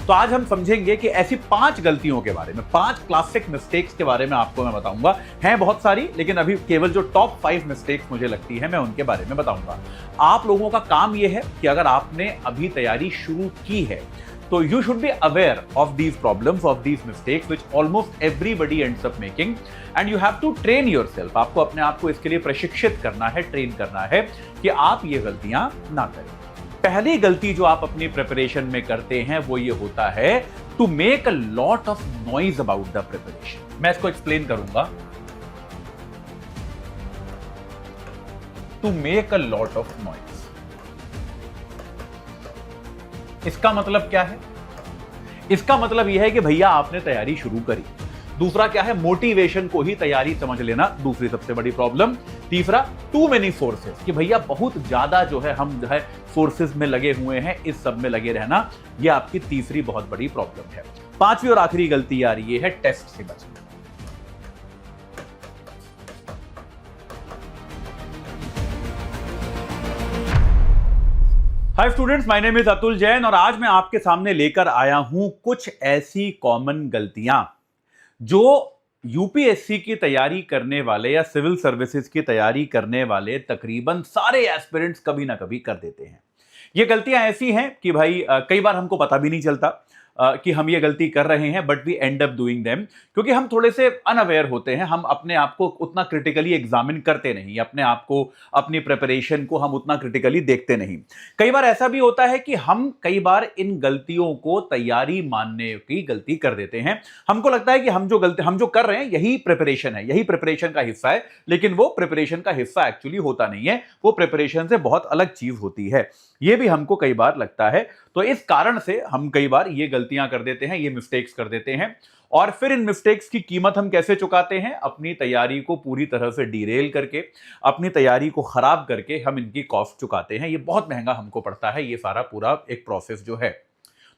तो आज हम समझेंगे कि ऐसी 5 गलतियों के बारे में, 5 क्लासिक मिस्टेक्स के बारे में आपको मैं बताऊंगा। हैं बहुत सारी, लेकिन अभी केवल जो टॉप 5 मिस्टेक्स मुझे लगती है मैं उनके बारे में बताऊंगा। आप लोगों का काम यह है कि अगर आपने अभी तैयारी शुरू की है तो you should be aware of these problems, of these mistakes which almost everybody ends up making and you have to train yourself। आपको अपने आप को इसके लिए प्रशिक्षित करना है, ट्रेन करना है कि आप ये गलतियां ना करें। पहली गलती जो आप अपनी प्रिपरेशन में करते हैं वो ये होता है to make a lot of noise about the preparation. मैं इसको एक्सप्लेन करूंगा। To make a lot of noise, इसका मतलब क्या है? इसका मतलब यह है कि भैया आपने तैयारी शुरू करी। दूसरा क्या है? मोटिवेशन को ही तैयारी समझ लेना, दूसरी सबसे बड़ी प्रॉब्लम। तीसरा, टू मेनी सोर्सेस, कि भैया बहुत ज्यादा जो है हम जो है सोर्सेस में लगे हुए हैं, इस सब में लगे रहना, यह आपकी तीसरी बहुत बड़ी प्रॉब्लम है। पांचवी और आखिरी गलती आ रही है टेस्ट से बचना। Hi students, my name is Atul Jain और आज मैं आपके सामने लेकर आया हूं कुछ ऐसी कॉमन गलतियां जो यूपीएससी की तैयारी करने वाले या सिविल सर्विसेज की तैयारी करने वाले तकरीबन सारे एस्पिरेंट्स कभी ना कभी कर देते हैं। ये गलतियां ऐसी हैं कि भाई कई बार हमको पता भी नहीं चलता कि हम ये गलती कर रहे हैं, but we end up doing them, क्योंकि हम थोड़े से अनअवेयर होते हैं। हम अपने आप को उतना क्रिटिकली एग्जामिन करते नहीं, अपने आप को, अपनी प्रिपरेशन को हम उतना क्रिटिकली देखते नहीं। कई बार ऐसा भी होता है कि हम कई बार इन गलतियों को तैयारी मानने की गलती कर देते हैं। हमको लगता है कि हम जो कर रहे हैं यही प्रिपरेशन है, यही प्रिपरेशन का हिस्सा है, लेकिन वो प्रिपरेशन का हिस्सा एक्चुअली होता नहीं है, वो प्रिपरेशन से बहुत अलग चीज होती है। ये भी हमको कई बार लगता है। तो इस कारण से हम कई बार ये गलतियां कर देते हैं, ये मिस्टेक्स कर देते हैं, और फिर इन मिस्टेक्स की कीमत हम कैसे चुकाते हैं? अपनी तैयारी को पूरी तरह से डिरेल करके, अपनी तैयारी को खराब करके हम इनकी कॉस्ट चुकाते हैं। ये बहुत महंगा हमको पड़ता है, ये सारा पूरा एक प्रोसेस जो है।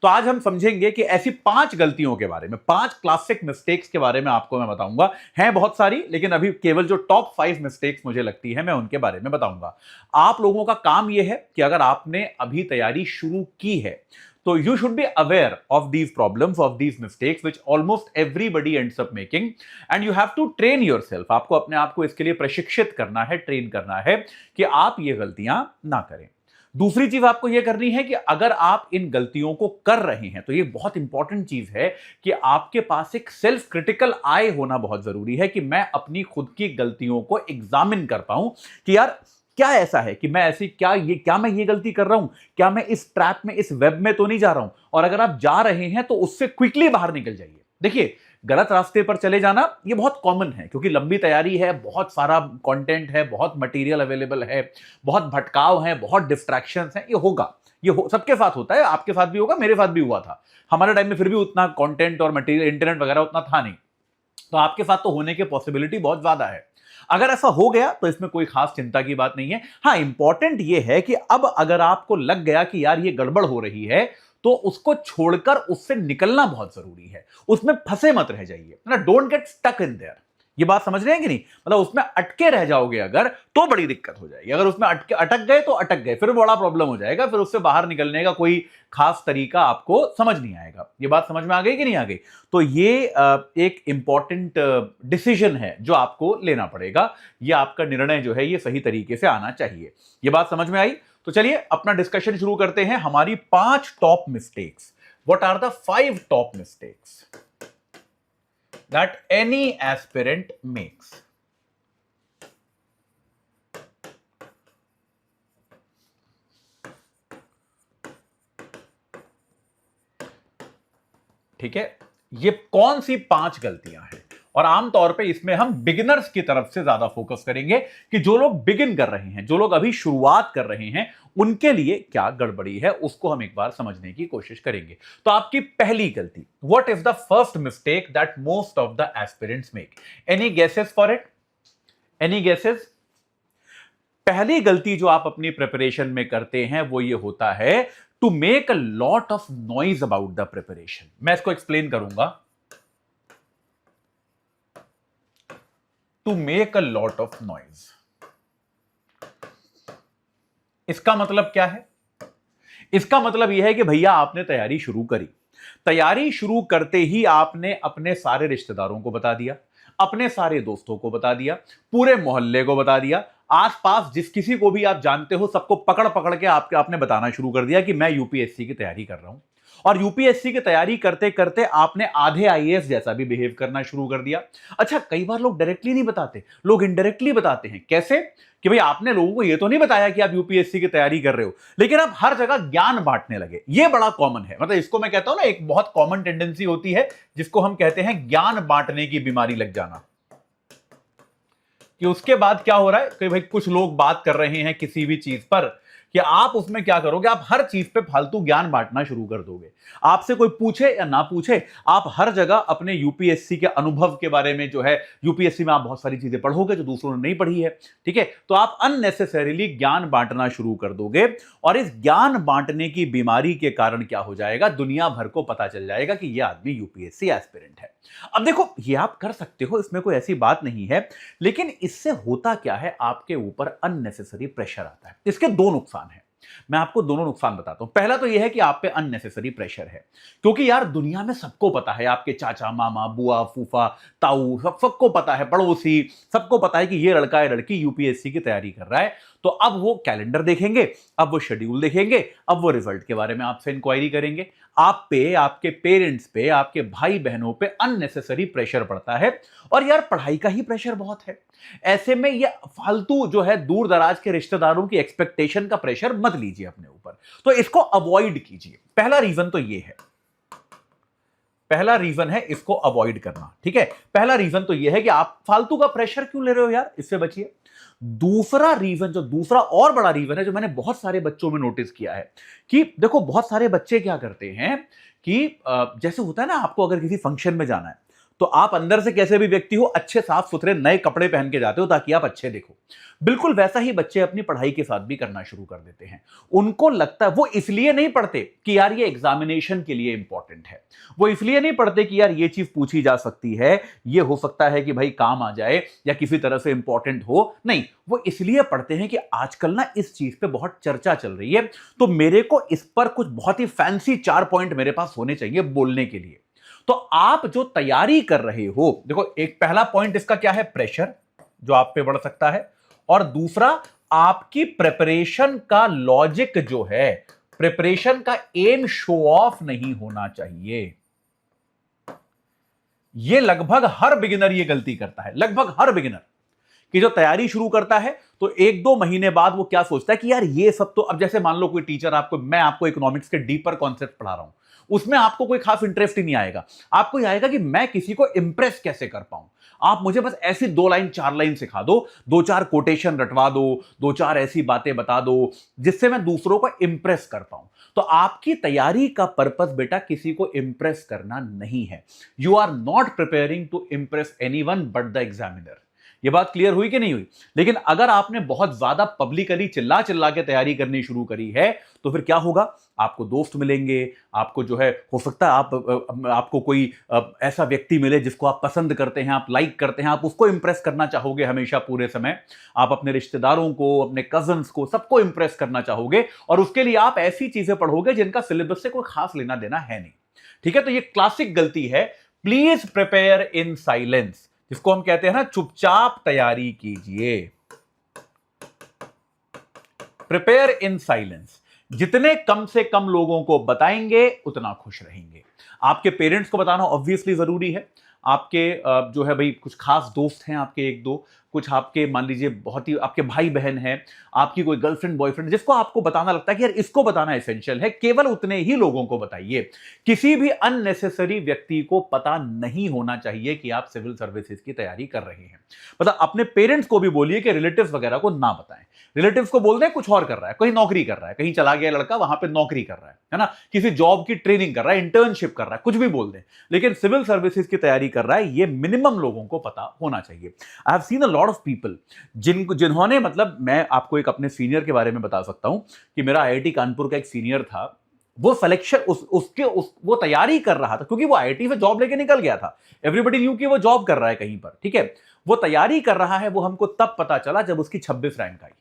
तो आज हम समझेंगे कि ऐसी 5 गलतियों के बारे में, 5 क्लासिक मिस्टेक्स के बारे में आपको मैं बताऊंगा। हैं बहुत सारी, लेकिन अभी केवल जो टॉप 5 मिस्टेक्स मुझे लगती है मैं उनके बारे में बताऊंगा। आप लोगों का काम यह है कि अगर आपने अभी तैयारी शुरू की है तो you should be aware of these problems, of these mistakes which almost everybody ends up making and you have to train yourself। आपको अपने आप को इसके लिए प्रशिक्षित करना है, ट्रेन करना है कि आप ये गलतियां ना करें। दूसरी चीज आपको यह करनी है कि अगर आप इन गलतियों को कर रहे हैं तो यह बहुत इंपॉर्टेंट चीज है कि आपके पास एक सेल्फ क्रिटिकल आई होना बहुत जरूरी है, कि मैं अपनी खुद की गलतियों को एग्जामिन कर पाऊं कि यार क्या ऐसा है कि मैं ऐसी क्या मैं ये गलती कर रहा हूं, क्या मैं इस ट्रैप में, इस वेब में तो नहीं जा रहा हूं। और अगर आप जा रहे हैं तो उससे क्विकली बाहर निकल जाइए। देखिए, गलत रास्ते पर चले जाना ये बहुत कॉमन है, क्योंकि लंबी तैयारी है, बहुत सारा कंटेंट है, बहुत मटेरियल अवेलेबल है, बहुत भटकाव है, बहुत डिस्ट्रैक्शंस हैं। ये होगा, सबके साथ होता है, आपके साथ भी होगा, मेरे साथ भी हुआ था। हमारे टाइम में फिर भी उतना कंटेंट और मटेरियल, इंटरनेट वगैरह उतना था नहीं, तो आपके साथ तो होने की पॉसिबिलिटी बहुत ज्यादा है। अगर ऐसा हो गया तो इसमें कोई खास चिंता की बात नहीं है। हाँ, इंपॉर्टेंट यह है कि अब अगर आपको लग गया कि यार ये गड़बड़ हो रही है तो उसको छोड़कर उससे निकलना बहुत जरूरी है। उसमें फंसे मत रह जाइए ना, don't get stuck in there. ये बात समझ रहे हैं कि नहीं? मतलब उसमें अटके रह जाओगे अगर, तो बड़ी दिक्कत हो जाएगी। अगर उसमें अटक गए तो अटक गए, फिर बड़ा प्रॉब्लम हो जाएगा, फिर उससे बाहर निकलने का कोई खास तरीका आपको समझ नहीं आएगा। ये बात समझ में आ गई कि नहीं आ गई? तो ये एक इंपॉर्टेंट डिसीजन है जो आपको लेना पड़ेगा। ये आपका निर्णय जो है ये सही तरीके से आना चाहिए। ये बात समझ में आई? तो चलिए अपना डिस्कशन शुरू करते हैं। हमारी 5 top mistakes. What are the 5 top mistakes that any aspirant makes? ठीक है, ये कौन सी 5 गलतियां हैं? और आमतौर पे इसमें हम बिगिनर्स की तरफ से ज्यादा फोकस करेंगे कि जो लोग बिगिन कर रहे हैं, जो लोग अभी शुरुआत कर रहे हैं, उनके लिए क्या गड़बड़ी है उसको हम एक बार समझने की कोशिश करेंगे। तो आपकी पहली गलती, what is the first mistake that most of the aspirants make? Any guesses for it? Any guesses? पहली गलती जो आप अपनी प्रिपरेशन में करते हैं वो ये होता है to make a lot of noise about the preparation. मैं इसको एक्सप्लेन करूंगा। To make a lot of noise, इसका मतलब क्या है? इसका मतलब यह है कि भैया आपने तैयारी शुरू करी, तैयारी शुरू करते ही आपने अपने सारे रिश्तेदारों को बता दिया, अपने सारे दोस्तों को बता दिया, पूरे मोहल्ले को बता दिया, आसपास जिस किसी को भी आप जानते हो सबको पकड़ पकड़ के आपने बताना शुरू कर दिया कि मैं यूपीएससी की तैयारी कर रहा हूं। और यूपीएससी की तैयारी करते करते आपने आधे आईएएस जैसा भी बिहेव करना शुरू कर दिया। अच्छा, कई बार लोग डायरेक्टली नहीं बताते, लोग इनडायरेक्टली बताते हैं। कैसे? कि भाई आपने लोगों को यह तो नहीं बताया कि आप यूपीएससी की तैयारी कर रहे हो, लेकिन आप हर जगह ज्ञान बांटने लगे। यह बड़ा कॉमन है, मतलब इसको मैं कहता हूं ना, एक बहुत कॉमन टेंडेंसी होती है जिसको हम कहते हैं ज्ञान बांटने की बीमारी लग जाना। कि उसके बाद क्या हो रहा है कि भाई कुछ लोग बात कर रहे हैं किसी भी चीज पर, कि आप उसमें क्या करोगे, आप हर चीज पे फालतू ज्ञान बांटना शुरू कर दोगे। आपसे कोई पूछे या ना पूछे, आप हर जगह अपने यूपीएससी के अनुभव के बारे में जो है, यूपीएससी में आप बहुत सारी चीजें पढ़ोगे जो दूसरों ने नहीं पढ़ी है, ठीक है, तो आप अननेसेसरीली ज्ञान बांटना शुरू कर दोगे। और इस ज्ञान बांटने की बीमारी के कारण क्या हो जाएगा, दुनिया भर को पता चल जाएगा कि यह आदमी यूपीएससी एस्पिरेंट है। अब देखो, ये आप कर सकते हो, इसमें कोई ऐसी बात नहीं है, लेकिन इससे होता क्या है, आपके ऊपर अननेसेसरी प्रेशर आता है। इसके दो नुकसान हैं, मैं आपको दोनों नुकसान बताता हूं। पहला तो यह है कि आप पे अननेसेसरी प्रेशर है, क्योंकि यार दुनिया में सबको पता है, आपके चाचा मामा बुआ फूफा ताऊ सबको पता है, पड़ोसी सबको पता है कि ये लड़का या लड़की यूपीएससी की तैयारी कर रहा है। तो अब वो कैलेंडर देखेंगे, अब वो शेड्यूल देखेंगे, अब वो रिजल्ट के बारे में आपसे इंक्वायरी करेंगे। आप पे, आपके पेरेंट्स पे, आपके भाई बहनों पे अननेसेसरी प्रेशर पड़ता है। और यार पढ़ाई का ही प्रेशर बहुत है, ऐसे में ये फालतू जो है दूर दराज के रिश्तेदारों की एक्सपेक्टेशन का प्रेशर मत लीजिए अपने ऊपर, तो इसको अवॉइड कीजिए। पहला रीजन तो ये है, पहला रीजन है इसको अवॉइड करना, ठीक है। पहला रीजन तो यह है कि आप फालतू का प्रेशर क्यों ले रहे हो यार, इससे बचिए। दूसरा रीजन, जो दूसरा और बड़ा रीजन है, जो मैंने बहुत सारे बच्चों में नोटिस किया है, कि देखो बहुत सारे बच्चे क्या करते हैं कि जैसे होता है ना, आपको अगर किसी फंक्शन में जाना है तो आप अंदर से कैसे भी व्यक्ति हो, अच्छे साफ सुथरे नए कपड़े पहन के जाते हो ताकि आप अच्छे दिखो। बिल्कुल वैसा ही बच्चे अपनी पढ़ाई के साथ भी करना शुरू कर देते हैं। उनको लगता है, वो इसलिए नहीं पढ़ते कि यार ये एग्जामिनेशन के लिए इंपॉर्टेंट है, वो इसलिए नहीं पढ़ते कि यार ये चीज पूछी जा सकती है, ये हो सकता है कि भाई काम आ जाए या किसी तरह से इंपॉर्टेंट हो, नहीं, वो इसलिए पढ़ते हैं कि आजकल ना इस चीज पे बहुत चर्चा चल रही है, तो मेरे को इस पर कुछ बहुत ही फैंसी 4 पॉइंट मेरे पास होने चाहिए बोलने के लिए। तो आप जो तैयारी कर रहे हो, देखो एक पहला पॉइंट इसका क्या है, प्रेशर जो आप पे बढ़ सकता है, और दूसरा आपकी प्रिपरेशन का लॉजिक जो है, प्रिपरेशन का एम शो ऑफ नहीं होना चाहिए। ये लगभग हर बिगिनर ये गलती करता है, लगभग हर बिगिनर, कि जो तैयारी शुरू करता है तो 1-2 महीने बाद वो क्या सोचता है कि यार ये सब तो, अब जैसे मान लो कोई टीचर आपको, मैं आपको इकोनॉमिक्स के डीपर कॉन्सेप्ट पढ़ा रहा हूं, उसमें आपको कोई खास इंटरेस्ट ही नहीं आएगा। आपको यह आएगा कि मैं किसी को इंप्रेस कैसे कर पाऊं, आप मुझे बस ऐसी 2 लाइन 4 लाइन सिखा दो, 2-4 कोटेशन रटवा दो, 2-4 ऐसी बातें बता दो जिससे मैं दूसरों को इंप्रेस कर पाऊं। तो आपकी तैयारी का पर्पस बेटा किसी को इंप्रेस करना नहीं है। You are not preparing to impress anyone but the examiner. ये बात क्लियर हुई कि नहीं हुई? लेकिन अगर आपने बहुत ज्यादा पब्लिकली चिल्ला चिल्ला के तैयारी करनी शुरू करी है तो फिर क्या होगा, आपको दोस्त मिलेंगे, आपको जो है हो सकता है आपको कोई ऐसा व्यक्ति मिले जिसको आप पसंद करते हैं, आप लाइक करते हैं, आप उसको इंप्रेस करना चाहोगे हमेशा पूरे समय, आप अपने रिश्तेदारों को, अपने कजन्स को, सबको इंप्रेस करना चाहोगे, और उसके लिए आप ऐसी चीजें पढ़ोगे जिनका सिलेबस से कोई खास लेना देना है नहीं, ठीक है। तो ये क्लासिक गलती है, प्लीज प्रिपेयर इन साइलेंस, जिसको हम कहते हैं ना, चुपचाप तैयारी कीजिए। प्रिपेयर इन साइलेंस, जितने कम से कम लोगों को बताएंगे उतना खुश रहेंगे। आपके पेरेंट्स को बताना ऑब्वियसली जरूरी है, आपके जो है भाई कुछ खास दोस्त हैं आपके 1-2, कुछ आपके मान लीजिए बहुत ही आपके भाई बहन हैं, आपकी कोई गर्लफ्रेंड बॉयफ्रेंड, जिसको आपको बताना लगता है कि यार इसको बताना एसेंशियल है, केवल उतने ही लोगों को बताइए। किसी भी अननेसेसरी व्यक्ति को पता नहीं होना चाहिए कि आप सिविल सर्विसेज की तैयारी कर रहे हैं। मतलब अपने पेरेंट्स को भी बोलिए कि रिलेटिव्स वगैरह को ना बताएं। रिलेटिव्स को बोल दें कुछ और कर रहा है, कहीं नौकरी कर रहा है, कहीं चला गया लड़का वहां पे नौकरी कर रहा है ना, किसी जॉब की ट्रेनिंग कर रहा है, इंटर्नशिप कर रहा है, कुछ भी बोल दें, लेकिन सिविल सर्विसेज की तैयारी कर रहा है, ये मिनिमम लोगों को पता होना चाहिए। I have seen a lot of people जिन्होंने, मतलब मैं आपको एक अपने सीनियर के बारे में बता सकता हूं कि मेरा आईआईटी कानपुर का एक सीनियर था, वो सिलेक्शन वो तैयारी कर रहा था क्योंकि वो आईआईटी से जॉब लेके निकल गया था, एवरीबॉडी न्यू कि वो जॉब कर रहा है कहीं पर, ठीक है, वो तैयारी कर रहा है, वो हमको तब पता चला जब उसकी 26 रैंक आई।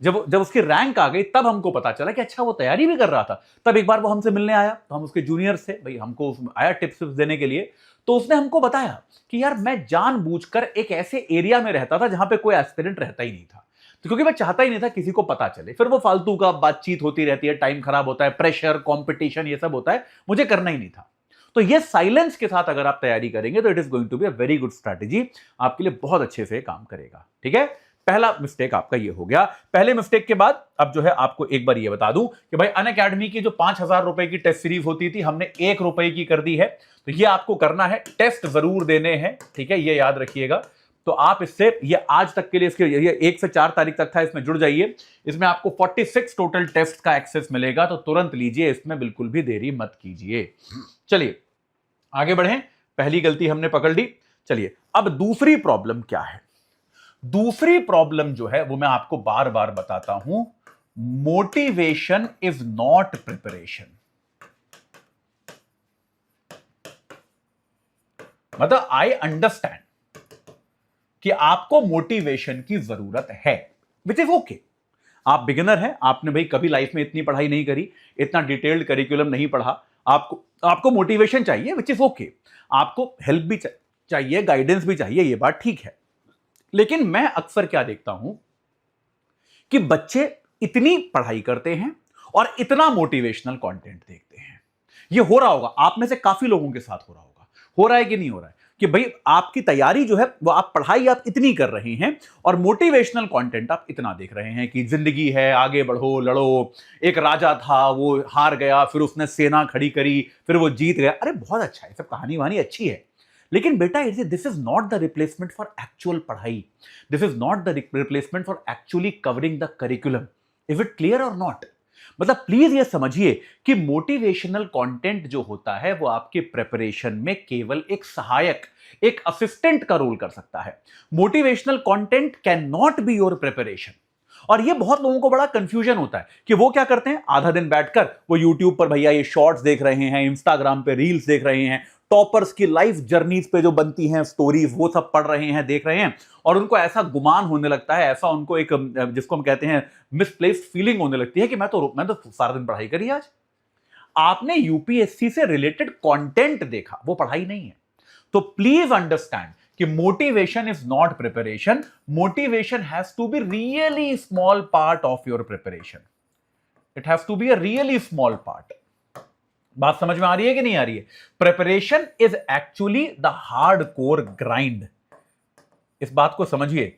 जब जब उसकी रैंक आ गई तब हमको पता चला कि अच्छा वो तैयारी भी कर रहा था। तब एक बार वो हमसे मिलने आया, तो हम उसके जूनियर से, भाई हमको आया टिप्स देने के लिए, तो उसने हमको बताया कि यार मैं जानबूझकर एक ऐसे एरिया में रहता था जहां पे कोई एस्पिरेंट रहता ही नहीं था, तो क्योंकि मैं चाहता ही नहीं था किसी को पता चले, फिर वो फालतू का बातचीत होती रहती है, टाइम खराब होता है, प्रेशर, कंपटीशन, ये सब होता है, मुझे करना ही नहीं था। तो ये साइलेंस के साथ अगर आप तैयारी करेंगे तो it is going to be a very good strategy, आपके लिए बहुत अच्छे से काम करेगा। ठीक है, पहला मिस्टेक आपका ये हो गया। पहले मिस्टेक के बाद अब जो है आपको एक बार ये बता दूं कि भाई अनअकैडमी की जो 5,000 रुपए की टेस्ट सीरीज होती थी, हमने 1 रुपए की कर दी है। तो ये आपको करना है, टेस्ट जरूर देने हैं, ठीक है, ये याद रखिएगा। तो आप इससे, ये आज तक के लिए, इसके ये 1 से 4 तारीख तक था, इसमें जुड़ जाइए। इसमें आपको 46 टोटल टेस्ट का एक्सेस मिलेगा, तो तुरंत लीजिए, इसमें बिल्कुल भी देरी मत कीजिए। चलिए आगे बढ़ें, पहली गलती हमने पकड़ ली। चलिए अब दूसरी प्रॉब्लम क्या है। दूसरी प्रॉब्लम जो है वो मैं आपको बार बार बताता हूं, मोटिवेशन इज नॉट प्रिपरेशन। मतलब आई अंडरस्टैंड कि आपको मोटिवेशन की जरूरत है, विच इज ओके। आप बिगिनर हैं, आपने भाई कभी लाइफ में इतनी पढ़ाई नहीं करी, इतना डिटेल्ड करिकुलम नहीं पढ़ा, आपको मोटिवेशन चाहिए, विच इज ओके। आपको हेल्प भी चाहिए, गाइडेंस भी चाहिए, ये बात ठीक है। लेकिन मैं अक्सर क्या देखता हूं कि बच्चे इतनी पढ़ाई करते हैं और इतना मोटिवेशनल कंटेंट देखते हैं। ये हो रहा होगा आप में से काफी लोगों के साथ, हो रहा है कि नहीं हो रहा है, कि भाई आपकी तैयारी जो है वो, आप पढ़ाई आप इतनी कर रहे हैं और मोटिवेशनल कंटेंट आप इतना देख रहे हैं कि जिंदगी है, आगे बढ़ो, लड़ो, एक राजा था वो हार गया, फिर उसने सेना खड़ी करी, फिर वो जीत गया। अरे बहुत अच्छा है, सब कहानी वहानी अच्छी है, लेकिन बेटा this is not the replacement for actual पढ़ाई, this is not the replacement for actually covering the curriculum. Is it clear or not? मतलब प्लीज ये समझिए कि मोटिवेशनल कंटेंट जो होता है वो आपके प्रिपरेशन में केवल एक सहायक, एक असिस्टेंट का रोल कर सकता है। Motivational content can not be your preparation. और ये बहुत लोगों को बड़ा कंफ्यूजन होता है कि वो क्या करते हैं, आधा दिन बैठकर वो यूट्यूब पर भैया ये शॉर्ट्स देख रहे हैं, इंस्टाग्राम पे रील्स देख रहे हैं, टॉपर्स की लाइफ जर्नीज पे जो बनती हैं स्टोरीज, वो सब पढ़ रहे हैं, देख रहे हैं, और उनको ऐसा गुमान होने लगता है, ऐसा उनको एक, जिसको हम कहते हैं मिसप्लेस्ड फीलिंग होने लगती है कि मैं तो सारा दिन पढ़ाई करी। आज आपने यूपीएससी से रिलेटेड कंटेंट देखा, वो पढ़ाई नहीं है। तो प्लीज अंडरस्टैंड कि motivation is not preparation. Motivation has to be really small part of your preparation. It has to be a really small part. बात समझ में आ रही है कि नहीं आ रही है? Preparation is actually the hard core grind. इस बात को समझिए,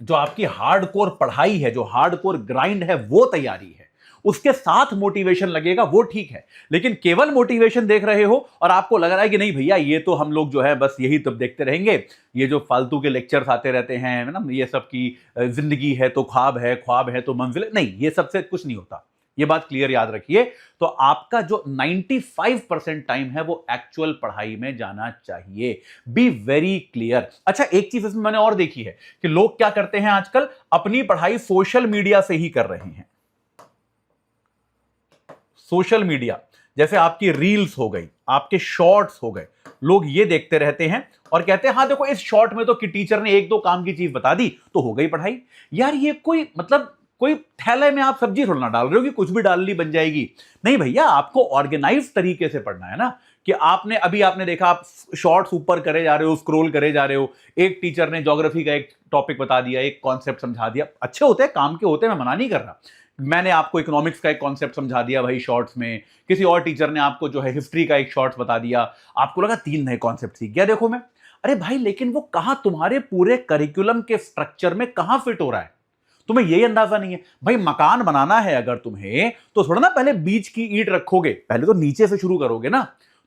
जो आपकी हार्ड कोर पढ़ाई है, जो हार्ड कोर ग्राइंड है, वो तैयारी है। उसके साथ मोटिवेशन लगेगा, वो ठीक है। लेकिन केवल मोटिवेशन देख रहे हो और आपको लग रहा है कि नहीं भैया ये तो हम लोग जो है बस यही तब देखते रहेंगे, ये जो फालतू के लेक्चर्स आते रहते हैं ना, ये सब की जिंदगी है तो ख्वाब है, ख्वाब है तो मंजिल, नहीं, ये सबसे कुछ नहीं होता। ये बात क्लियर याद रखिए। तो आपका जो 95% टाइम है वो एक्चुअल पढ़ाई में जाना चाहिए। Be very clear. अच्छा, एक चीज इसमें मैंने और देखी है कि लोग क्या करते हैं आजकल, अपनी पढ़ाई सोशल मीडिया से ही कर रहे हैं। सोशल मीडिया जैसे आपकी रील्स हो गई, आपके शॉर्ट्स हो गए, लोग ये देखते रहते हैं और कहते हैं हाँ देखो इस शॉर्ट में तो कि टीचर ने 1-2 काम की चीज बता दी तो हो गई पढ़ाई। यार ये कोई मतलब कोई थैले में आप सब्जी थोड़ा ना डाल रहे हो कि कुछ भी डाल ली बन जाएगी। नहीं भैया, आपको ऑर्गेनाइज तरीके से पढ़ना है ना, कि आपने देखा आप शॉर्ट्स ऊपर करे जा रहे हो, स्क्रॉल करे जा रहे हो, एक टीचर ने ज्योग्राफी का एक टॉपिक बता दिया, एक कॉन्सेप्ट समझा दिया, अच्छे होते हैं, काम के होते हैं, मैं मना नहीं कर रहा। मैंने आपको इकोनॉमिक्स का एक कॉन्सेप्ट समझा दिया भाई शॉर्ट्स में, किसी और टीचर ने आपको जो है हिस्ट्री का एक शॉर्ट्स बता दिया, आपको लगा 3 नए कॉन्सेप्ट सीख गया देखो मैं। अरे भाई, लेकिन वो कहां तुम्हारे पूरे करिकुलम के स्ट्रक्चर में कहां फिट हो रहा है, तुम्हें यही अंदाजा नहीं है। भाई मकान बनाना है अगर तुम्हें, तो थोड़ा ना पहले बीच की ईंट रखोगे, पहले तो नीचे से शुरू करोगे ना।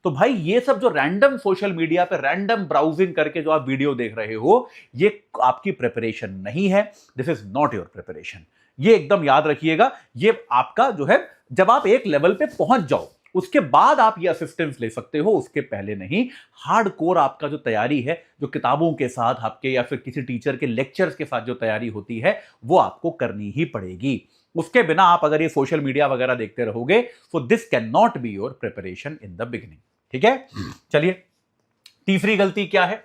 तो भाई ये सब जो रैंडम सोशल मीडिया पे रैंडम ब्राउजिंग करके जो आप वीडियो देख रहे हो, ये आपकी प्रिपरेशन नहीं है। This is not your preparation. ये एकदम याद रखिएगा। ये आपका जो है, जब आप एक लेवल पे पहुंच जाओ उसके बाद आप ये असिस्टेंस ले सकते हो, उसके पहले नहीं। हार्ड कोर आपका जो तैयारी है, जो किताबों के साथ आपके या फिर किसी टीचर के लेक्चर्स के साथ जो तैयारी होती है, वो आपको करनी ही पड़ेगी। उसके बिना आप अगर ये सोशल मीडिया वगैरह देखते रहोगे, तो this can not be your preparation in the beginning. ठीक है, चलिए तीसरी गलती क्या है?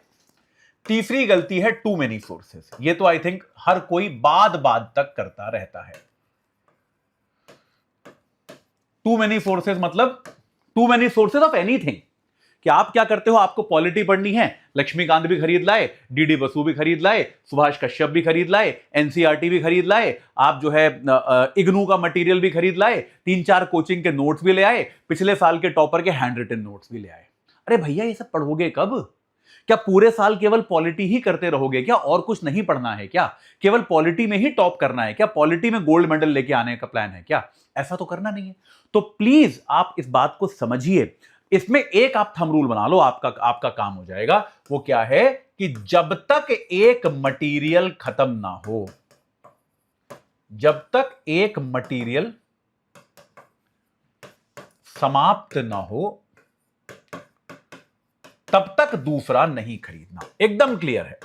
तीसरी गलती है टू मेनी सोर्सेस। ये तो आई थिंक हर कोई बाद तक करता रहता है। टू मेनी सोर्सेस मतलब too many sources of anything. कि आप क्या करते हो, आपको पॉलिटी पढ़नी है, लक्ष्मीकांत भी खरीद लाए, डीडी बसु भी खरीद लाए, सुभाष कश्यप भी खरीद लाए, एनसीईआरटी भी खरीद लाए, आप जो है इग्नू का मटेरियल भी खरीद लाए, 3-4 कोचिंग के नोट्स भी ले आए, पिछले साल के टॉपर के हैंड रिटन नोट्स भी ले आए। अरे भैया ये सब पढ़ोगे कब? क्या पूरे साल केवल पॉलिटी ही करते रहोगे क्या? और कुछ नहीं पढ़ना है क्या? केवल पॉलिटी में ही टॉप करना है क्या? पॉलिटी में गोल्ड मेडल लेके आने का प्लान है क्या? ऐसा तो करना नहीं है। तो प्लीज आप इस बात को समझिए। इसमें एक आप थंब रूल बना लो, आपका काम हो जाएगा। वो क्या है कि जब तक एक मटेरियल खत्म ना हो, जब तक एक मटेरियल समाप्त ना हो, तब तक दूसरा नहीं खरीदना। एकदम क्लियर है।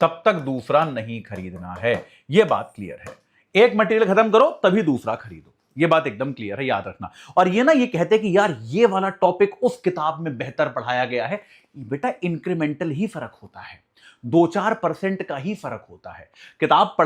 तब तक दूसरा नहीं खरीदना है, यह बात क्लियर है। एक मटेरियल खत्म करो तभी दूसरा खरीदो, ये बात एकदम क्लियर है, याद रखना। और ये ना ये कहते हैं कि यार ये वाला टॉपिक उस किताब में बेहतर पढ़ाया गया है। बेटा इंक्रीमेंटल ही फर्क होता है, 2-4% का ही फर्क होता है। किताब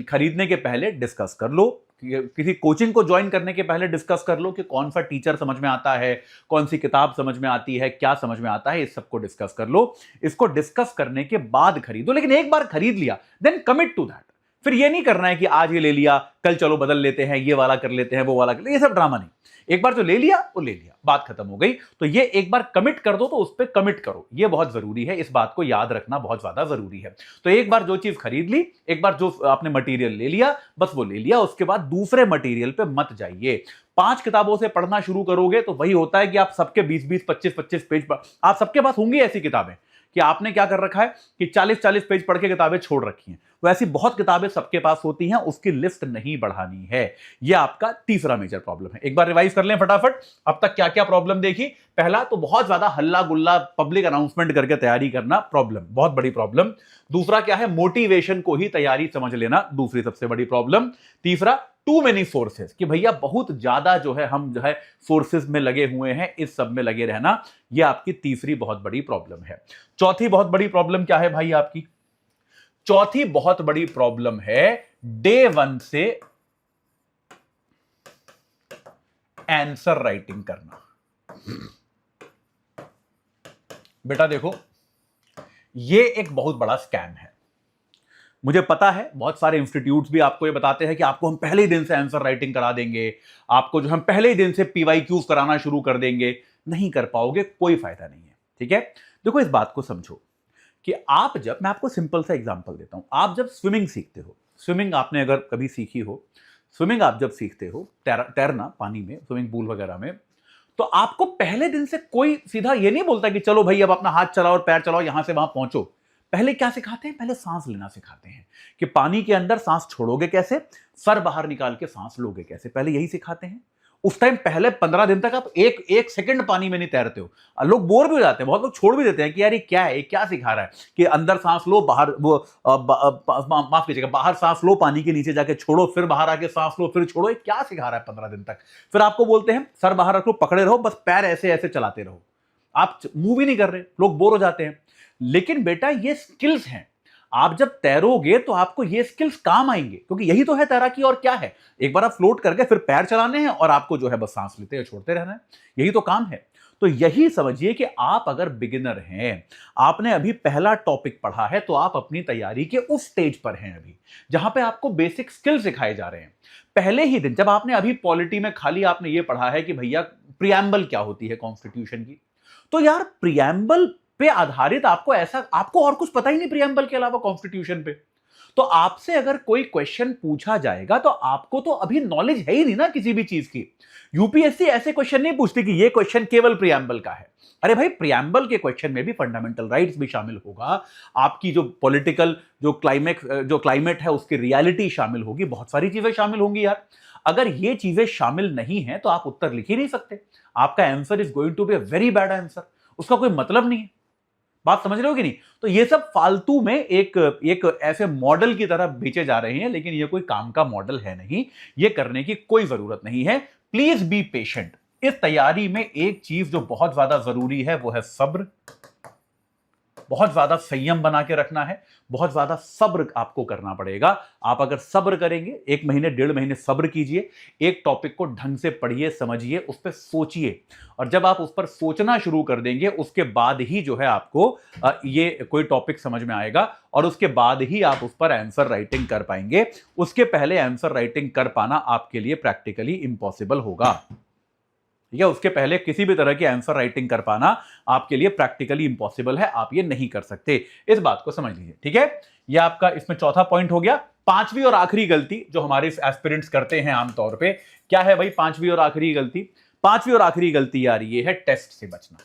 खरीदने के पहले डिस्कस कर लो, किसी कोचिंग को ज्वाइन करने के पहले डिस्कस कर लो कि कौन सा टीचर समझ में आता है, कौन सी किताब समझ में आती है, क्या समझ में आता है, इस सबको डिस्कस कर लो। इसको डिस्कस करने के बाद खरीदो, लेकिन एक बार खरीद लिया देन कमिट टू दैट। फिर ये नहीं करना है कि आज ये ले लिया कल चलो बदल लेते हैं, ये वाला कर लेते हैं, वो वाला कर लेते हैं, ये सब ड्रामा नहीं। एक बार जो ले लिया वो ले लिया, बात खत्म हो गई। तो ये एक बार कमिट कर दो तो उस पर कमिट करो, ये बहुत जरूरी है। इस बात को याद रखना बहुत ज्यादा जरूरी है। तो एक बार जो चीज खरीद ली, एक बार जो आपने मटेरियल ले लिया, बस वो ले लिया, उसके बाद दूसरे मटेरियल पे मत जाइए। 5 किताबों से पढ़ना शुरू करोगे तो वही होता है कि आप सबके 20-20, 25-25 पेज पर, आप सबके पास होंगी ऐसी किताबें कि आपने क्या कर रखा है कि 40-40 पेज पढ़ के किताबें छोड़ रखी हैं। वैसी बहुत किताबें सबके पास होती हैं, उसकी लिस्ट नहीं बढ़ानी है। यह आपका तीसरा मेजर प्रॉब्लम है। एक बार रिवाइज कर लें फटाफट, अब तक क्या क्या प्रॉब्लम देखी। पहला तो बहुत ज्यादा हल्ला गुल्ला पब्लिक अनाउंसमेंट करके तैयारी करना, प्रॉब्लम, बहुत बड़ी प्रॉब्लम। दूसरा क्या है, मोटिवेशन को ही तैयारी समझ लेना, दूसरी सबसे बड़ी प्रॉब्लम। तीसरा टू मेनी सोर्सेस, कि भैया बहुत ज्यादा जो है हम जो है सोर्सेस में लगे हुए हैं, इस सब में लगे रहना, यह आपकी तीसरी बहुत बड़ी प्रॉब्लम है। चौथी बहुत बड़ी प्रॉब्लम क्या है भाई आपकी? चौथी बहुत बड़ी प्रॉब्लम है डे 1 से आंसर राइटिंग करना। बेटा देखो, यह एक बहुत बड़ा स्कैम है। मुझे पता है बहुत सारे इंस्टीट्यूट्स भी आपको ये बताते हैं कि आपको हम पहले ही दिन से आंसर राइटिंग करा देंगे, आपको जो हम पहले ही दिन से पीवाईक्यूज कराना शुरू कर देंगे। नहीं कर पाओगे, कोई फायदा नहीं है। ठीक है, देखो इस बात को समझो कि आप जब, मैं आपको सिंपल सा एग्जांपल देता हूं, आप जब स्विमिंग सीखते हो, स्विमिंग आपने अगर कभी सीखी हो, स्विमिंग आप जब सीखते हो, तैरना पानी में, स्विमिंग पूल वगैरह में, तो आपको पहले दिन से कोई सीधा ये नहीं बोलता कि चलो भाई अब अपना हाथ चलाओ और पैर चलाओ, यहां से वहां पहुंचो। पहले क्या सिखाते हैं? पहले सांस लेना सिखाते हैं कि पानी के अंदर सांस छोड़ोगे कैसे, सर बाहर निकाल के सांस लोगे कैसे, पहले यही सिखाते हैं। उस टाइम पहले 15 दिन तक आप एक सेकंड पानी में नहीं तैरते हो। लोग बोर भी हो जाते हैं, बहुत लोग छोड़ भी देते हैं कि यार ये क्या है, ये क्या सिखा रहा है कि अंदर सांस लो, बाहर माफ कीजिएगा, बाहर सांस लो, पानी के नीचे जाके छोड़ो, फिर बाहर आके सांस लो, फिर छोड़ो, ये क्या सिखा रहा है 15 दिन तक। फिर आपको बोलते हैं सर बाहर रखो, पकड़े रहो, बस पैर ऐसे ऐसे चलाते रहो, आप मूव ही नहीं कर रहे, लोग बोर हो जाते हैं। लेकिन बेटा ये स्किल्स हैं, आप जब तैरोगे तो आपको ये स्किल्स काम आएंगे, क्योंकि यही तो है तैराकी। और क्या है, एक बार आप फ्लोट करके फिर पैर चलाने हैं और आपको जो है बस सांस लेते हैं छोड़ते रहना है, यही तो काम है। तो यही समझिए कि आप अगर बिगिनर हैं, आपने अभी पहला टॉपिक पढ़ा है, तो आप अपनी तैयारी के उस स्टेज पर हैं अभी, जहां पे आपको बेसिक स्किल सिखाए जा रहे हैं। पहले ही दिन जब आपने अभी पॉलिटी में खाली आपने ये पढ़ा है कि भैया प्रियम्बल क्या होती है कॉन्स्टिट्यूशन की, तो यार प्रियम्बल पे आधारित आपको और कुछ पता ही नहीं प्रियम्बल के अलावा कॉन्स्टिट्यूशन पे। तो आपसे अगर कोई क्वेश्चन पूछा जाएगा तो आपको तो अभी नॉलेज है ही नहीं ना किसी भी चीज की। यूपीएससी ऐसे क्वेश्चन नहीं पूछती कि ये क्वेश्चन केवल प्रियम्बल का है। अरे भाई, प्रियम्बल के क्वेश्चन में भी फंडामेंटल राइट्स भी शामिल होगा, आपकी जो पॉलिटिकल जो क्लाइमेट है उसकी रियलिटी शामिल होगी, बहुत सारी चीजें शामिल होंगी यार। अगर ये चीजें शामिल नहीं है तो आप उत्तर लिख ही नहीं सकते, आपका answer is going to be a very bad answer, उसका कोई मतलब नहीं है। बात समझ रहे हो कि नहीं? तो ये सब फालतू में एक ऐसे मॉडल की तरह बेचे जा रहे हैं, लेकिन ये कोई काम का मॉडल है नहीं, ये करने की कोई जरूरत नहीं है। प्लीज बी पेशेंट, इस तैयारी में एक चीज जो बहुत ज्यादा जरूरी है वो है सब्र। बहुत ज्यादा संयम बना के रखना है, बहुत ज्यादा सब्र आपको करना पड़ेगा। आप अगर सब्र करेंगे, 1 महीने 1.5 महीने सब्र कीजिए, एक टॉपिक को ढंग से पढ़िए, समझिए, उस पर सोचिए, और जब आप उस पर सोचना शुरू कर देंगे उसके बाद ही जो है आपको ये कोई टॉपिक समझ में आएगा, और उसके बाद ही आप उस पर आंसर राइटिंग कर पाएंगे। उसके पहले आंसर राइटिंग कर पाना आपके लिए प्रैक्टिकली इम्पॉसिबल होगा। ठीक है, उसके पहले किसी भी तरह की आंसर राइटिंग कर पाना आपके लिए प्रैक्टिकली इंपॉसिबल है, आप ये नहीं कर सकते, इस बात को समझ लीजिए। ठीक है, ये आपका इसमें चौथा पॉइंट हो गया। पांचवी और आखिरी गलती जो हमारे एस्पिरेंट्स करते हैं आमतौर पे, क्या है भाई पांचवी और आखिरी गलती? पांचवी और आखिरी गलती यार ये है टेस्ट से बचना।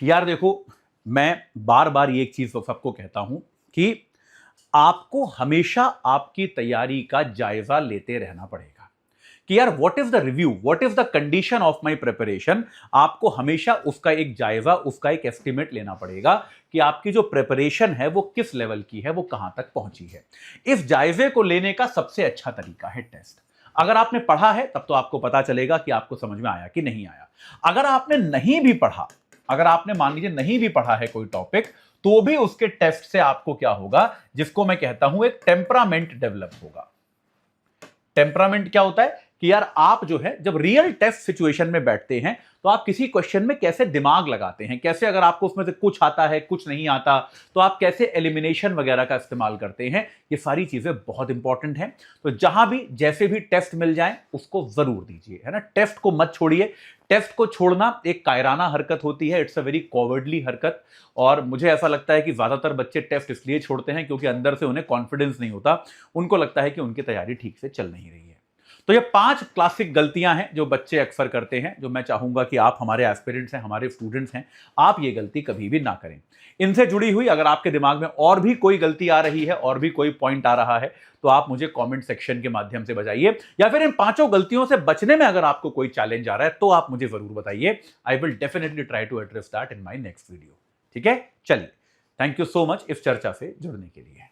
यार देखो, मैं बार बार ये एक चीज सबको कहता हूं कि आपको हमेशा आपकी तैयारी का जायजा लेते रहना पड़ेगा कि यार what is the review, what is the condition of my preparation. आपको हमेशा उसका एक जायजा, उसका एक एस्टिमेट लेना पड़ेगा कि आपकी जो प्रिपरेशन है वो किस लेवल की है, वो कहां तक पहुंची है। इस जायजे को लेने का सबसे अच्छा तरीका है टेस्ट। अगर आपने पढ़ा है तब तो आपको पता चलेगा कि आपको समझ में आया कि नहीं आया। अगर आपने नहीं भी पढ़ा, अगर आपने मान लीजिए नहीं भी पढ़ा है कोई टॉपिक, तो भी उसके टेस्ट से आपको क्या होगा, जिसको मैं कहता हूं एक टेम्परामेंट डेवलप होगा। टेम्परामेंट क्या होता है कि यार आप जो है जब रियल टेस्ट सिचुएशन में बैठते हैं तो आप किसी क्वेश्चन में कैसे दिमाग लगाते हैं, कैसे अगर आपको उसमें से कुछ आता है कुछ नहीं आता तो आप कैसे एलिमिनेशन वगैरह का इस्तेमाल करते हैं, ये सारी चीजें बहुत इंपॉर्टेंट हैं। तो जहां भी जैसे भी टेस्ट मिल जाए उसको जरूर दीजिए, है ना। टेस्ट को मत छोड़िए। टेस्ट को छोड़ना एक कायराना हरकत होती है, इट्स अ वेरी कॉवर्डली हरकत। और मुझे ऐसा लगता है कि ज्यादातर बच्चे टेस्ट इसलिए छोड़ते हैं क्योंकि अंदर से उन्हें कॉन्फिडेंस नहीं होता, उनको लगता है कि उनकी तैयारी ठीक से चल नहीं रही है। तो ये 5 क्लासिक गलतियां हैं जो बच्चे अक्सर करते हैं, जो मैं चाहूंगा कि आप हमारे एस्पिरेंट्स हैं, हमारे स्टूडेंट्स हैं, आप ये गलती कभी भी ना करें। इनसे जुड़ी हुई अगर आपके दिमाग में और भी कोई गलती आ रही है, और भी कोई पॉइंट आ रहा है, तो आप मुझे कमेंट सेक्शन के माध्यम से बताइए, या फिर इन 5 गलतियों से बचने में अगर आपको कोई चैलेंज आ रहा है तो आप मुझे जरूर बताइए। I will definitely try to address that in my next video. ठीक है, चलिए, थैंक यू सो मच इस चर्चा से जुड़ने के लिए।